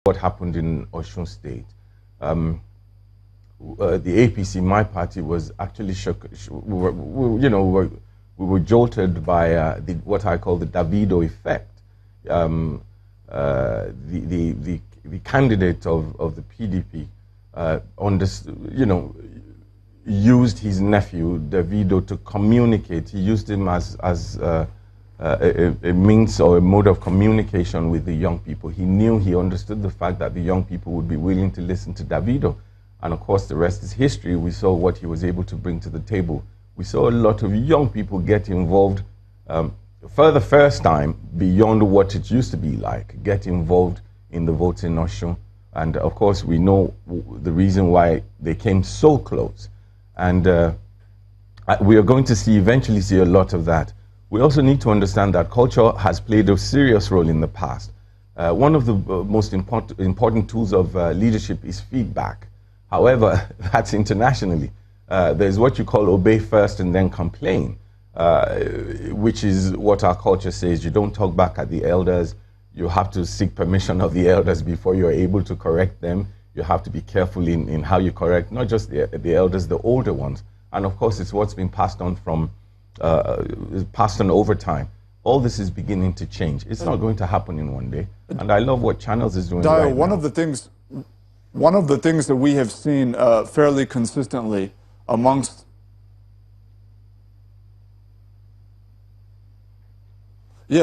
what happened in Osun State. The APC, my party, was actually shook. We were jolted by what I call the Davido effect. The candidate of the PDP used his nephew Davido to communicate. He used him as a means or a mode of communication with the young people. He understood the fact that the young people would be willing to listen to Davido. And of course, the rest is history. We saw what he was able to bring to the table. We saw a lot of young people get involved for the first time beyond what it used to be like, get involved in the votes in Osun. And of course, we know the reason why they came so close. And we are going to eventually see a lot of that. We also need to understand that culture has played a serious role in the past. One of the most important tools of leadership is feedback. However, that's internationally. There's what you call obey first and then complain, which is what our culture says. You don't talk back at the elders. You have to seek permission of the elders before you're able to correct them. You have to be careful in how you correct, not just the elders, the older ones. And of course, it's what's been passed on over time. All this is beginning to change. It's not going to happen in one day. And I love what Channels is doing right now. One of the things that we have seen fairly consistently amongst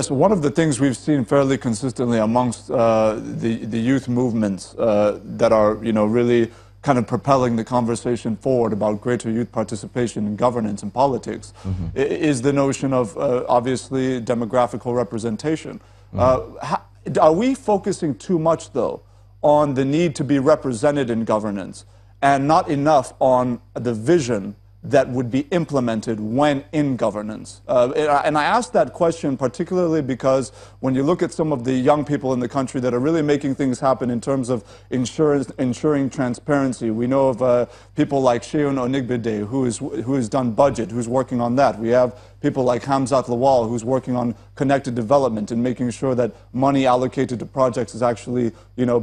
one of the things we've seen fairly consistently amongst the youth movements that are really kind of propelling the conversation forward about greater youth participation in governance and politics is the notion of obviously demographical representation. Are we focusing too much though on the need to be represented in governance and not enough on the vision that would be implemented when in governance? And I ask that question particularly because when you look at some of the young people in the country that are really making things happen in terms of ensuring transparency, we know of people like Sheun Onigbede, who has done budget, who's working on that. We have people like Hamzat Lawal, who's working on connected development and making sure that money allocated to projects is actually,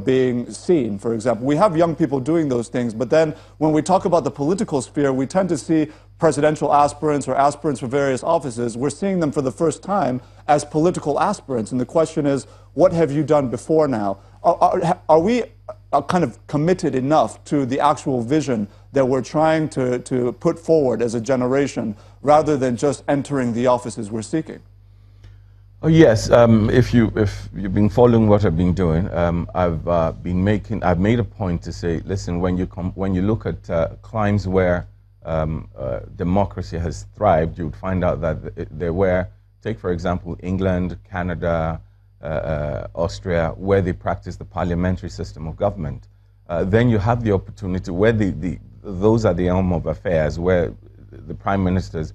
being seen, for example. We have young people doing those things, but then when we talk about the political sphere, we tend to see presidential aspirants or aspirants for various offices. We're seeing them for the first time as political aspirants, and the question is, what have you done before now? Are we kind of committed enough to the actual vision that we're trying to put forward as a generation rather than just entering the offices we're seeking? Oh, yes, if you've been following what I've been doing, I've made a point to say, listen, when you look at climes where democracy has thrived, you would find out that there were, take for example, England, Canada, Austria, where they practice the parliamentary system of government. Then you have the opportunity where those are the helm of affairs, where the prime ministers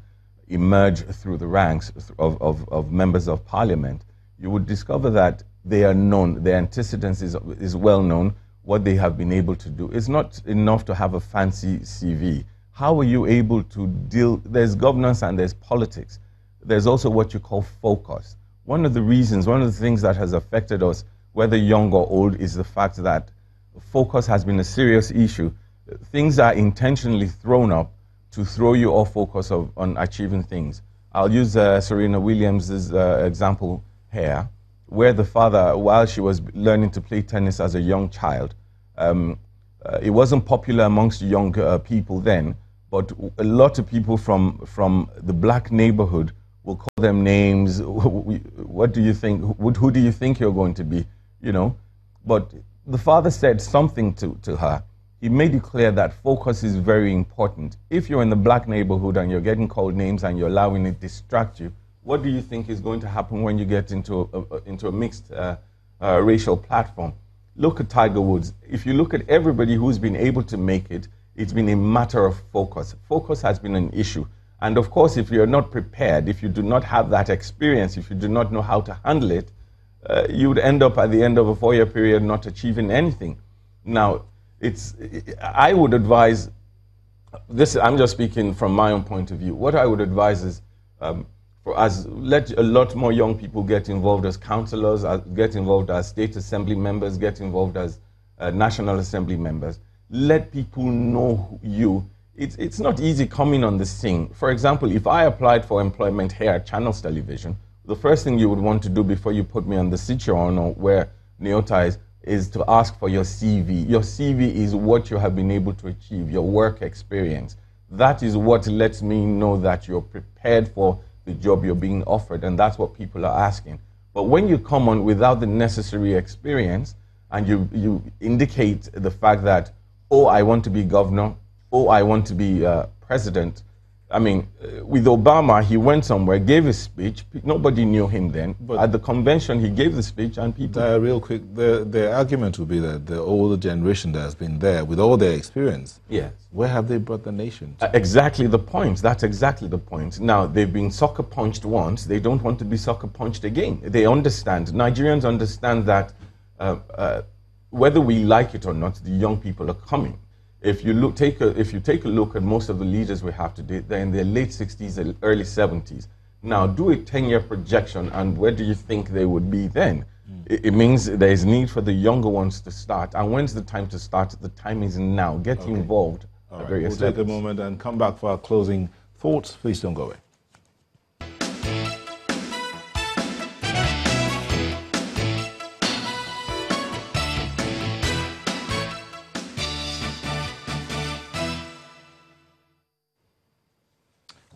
emerge through the ranks of members of parliament. You would discover that they are known, their antecedents is well known, what they have been able to do. It's not enough to have a fancy CV. How are you able to deal? There's governance and there's politics. There's also what you call focus. One of the things that has affected us, whether young or old, is the fact that focus has been a serious issue. Things are intentionally thrown up to throw you off focus on achieving things. I'll use Serena Williams' example here, where the father, while she was learning to play tennis as a young child, it wasn't popular amongst young people then, but a lot of people from the black neighborhood will call them names. What do you think? Who do you think you're going to be? But the father said something to her. He made it clear that focus is very important. If you're in the black neighborhood and you're getting called names and you're allowing it to distract you, what do you think is going to happen when you get into a mixed racial platform? Look at Tiger Woods. If you look at everybody who's been able to make it, it's been a matter of focus. Focus has been an issue. And of course, if you're not prepared, if you do not have that experience, if you do not know how to handle it, you would end up at the end of a 4-year period not achieving anything. Now, I would advise, I'm just speaking from my own point of view, what I would advise is, let a lot more young people get involved as councillors, get involved as state assembly members, get involved as National Assembly members. Let people know you. It's not easy coming on the scene. For example, if I applied for employment here at Channels Television, the first thing you would want to do before you put me on the Citroen or where Neota is to ask for your CV. Your CV is what you have been able to achieve, your work experience. That is what lets me know that you're prepared for the job you're being offered, and that's what people are asking. But when you come on without the necessary experience and you indicate the fact that, oh, I want to be governor, oh, I want to be president. I mean, with Obama, he went somewhere, gave a speech. Nobody knew him then. But at the convention, he gave the speech, and people... real quick, the argument would be that the older generation that has been there, with all their experience, yes, where have they brought the nation to? Exactly the point. That's exactly the point. Now, they've been sucker punched once. They don't want to be sucker punched again. They understand. Nigerians understand that whether we like it or not, the young people are coming. If you take a look at most of the leaders we have today, they're in their late 60s and early 70s. Now, do a 10-year projection, and where do you think they would be then? It means there is need for the younger ones to start. And when's the time to start? The time is now. Get involved. All right, we'll take a moment and come back for our closing thoughts. Please don't go away.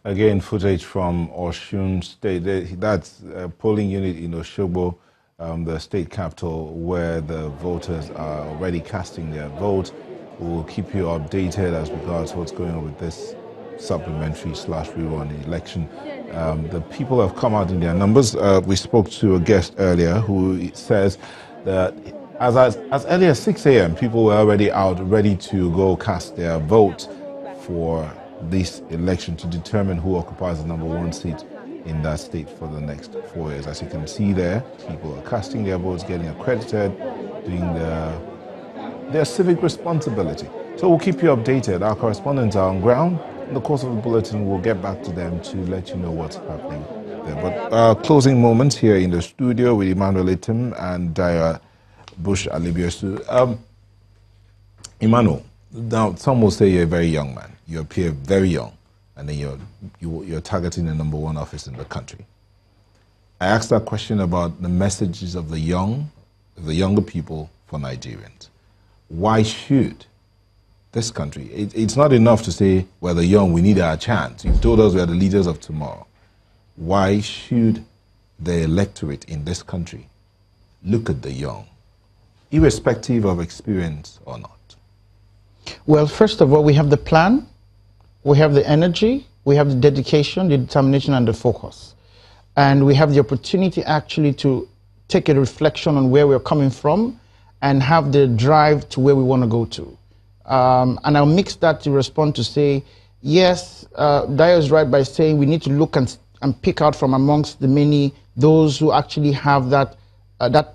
Again, footage from Osun State. That's a polling unit in Osogbo, the state capital, where the voters are already casting their vote. We'll keep you updated as regards what's going on with this supplementary/rerun election. The people have come out in their numbers. We spoke to a guest earlier who says that as early as 6 a.m., people were already out ready to go cast their vote for this election to determine who occupies the #1 seat in that state for the next 4 years. As you can see there, people are casting their votes, getting accredited, doing their civic responsibility. So we'll keep you updated. Our correspondents are on ground. In the course of the bulletin, we'll get back to them to let you know what's happening there. But closing moments here in the studio with Emmanuel Itim and Daya Bush Alibiosu. Emmanuel, now some will say you're a very young man. You appear very young, and then you're targeting the #1 office in the country. I asked that question about the messages of the younger people for Nigerians. Why should this country? It's not enough to say we're the young, we need our chance. You've told us we are the leaders of tomorrow. Why should the electorate in this country look at the young, irrespective of experience or not? Well, first of all, we have the plan. We have the energy, we have the dedication, the determination, and the focus. And we have the opportunity actually to take a reflection on where we're coming from and have the drive to where we want to go to. And I'll mix that to respond to say, yes, Daya is right by saying we need to look and pick out from amongst the many those who actually have that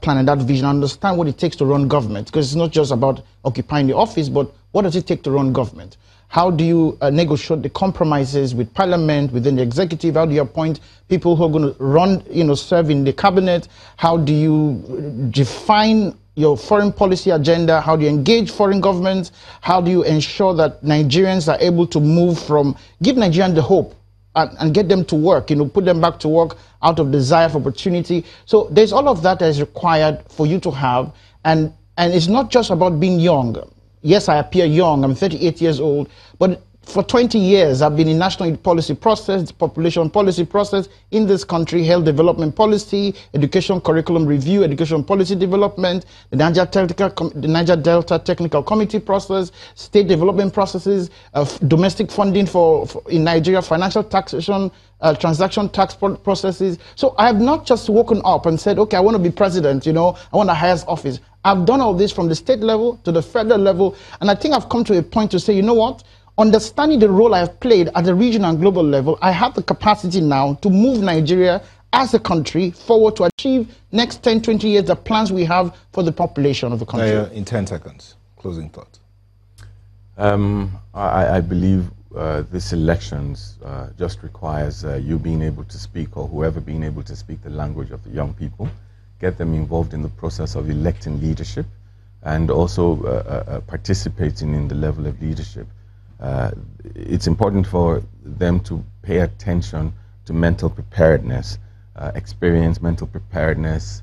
plan and that vision, understand what it takes to run government. Because it's not just about occupying the office, but what does it take to run government? How do you negotiate the compromises with parliament, within the executive? How do you appoint people who are going to run, serve in the cabinet? How do you define your foreign policy agenda? How do you engage foreign governments? How do you ensure that Nigerians are able to move from, give Nigerians the hope and get them to work, put them back to work out of desire for opportunity. So there's all of that is required for you to have. And it's not just about being young. Yes, I appear young, I'm 38 years old, but for 20 years, I've been in national policy process, population policy process in this country, health development policy, education curriculum review, education policy development, the Niger Delta Technical Committee process, state development processes, domestic funding for in Nigeria, financial taxation, transaction tax processes. So I have not just woken up and said, okay, I want to be president, I want the highest office. I've done all this from the state level to the federal level, and I think I've come to a point to say, you know what? Understanding the role I have played at the regional and global level, I have the capacity now to move Nigeria as a country forward to achieve next 10, 20 years the plans we have for the population of the country. In 10 seconds, closing thought. I believe these elections just requires you being able to speak, or whoever being able to speak the language of the young people, get them involved in the process of electing leadership, and also participating in the level of leadership. It's important for them to pay attention to mental preparedness, experience, mental preparedness,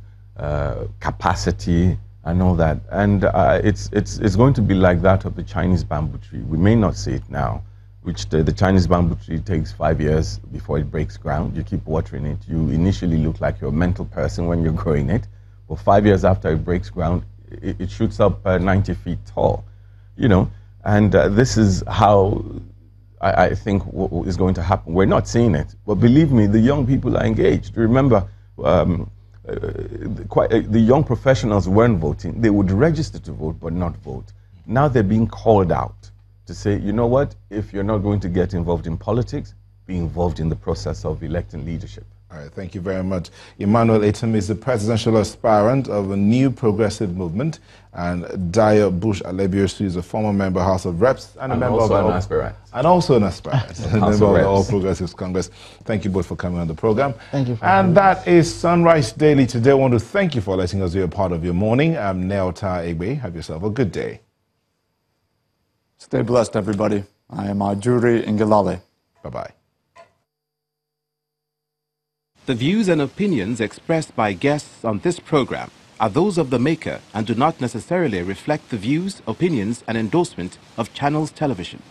capacity, and all that. And it's going to be like that of the Chinese bamboo tree. We may not see it now, which the Chinese bamboo tree takes 5 years before it breaks ground. You keep watering it. You initially look like you're a mental person when you're growing it, but 5 years after it breaks ground, it shoots up 90 feet tall, you know. And this is how I think what is going to happen. We're not seeing it, but believe me, the young people are engaged. Remember, the young professionals weren't voting. They would register to vote, but not vote. Now they're being called out to say, you know what, if you're not going to get involved in politics, be involved in the process of electing leadership. All right, thank you very much. Emmanuel Etim is the presidential aspirant of a new progressive movement, and Dio Bush Alebiosu is a former member of House of Reps and a member of an aspirant. And also an aspirant, a member of the All Progressives Congress. Thank you both for coming on the program. Thank you. And that is Sunrise Daily today. I want to thank you for letting us be a part of your morning. I'm Neota Egbe. Have yourself a good day. Stay blessed, everybody. I am Ajuri Ingilale. Bye-bye. The views and opinions expressed by guests on this program are those of the maker and do not necessarily reflect the views, opinions, and endorsement of Channels Television.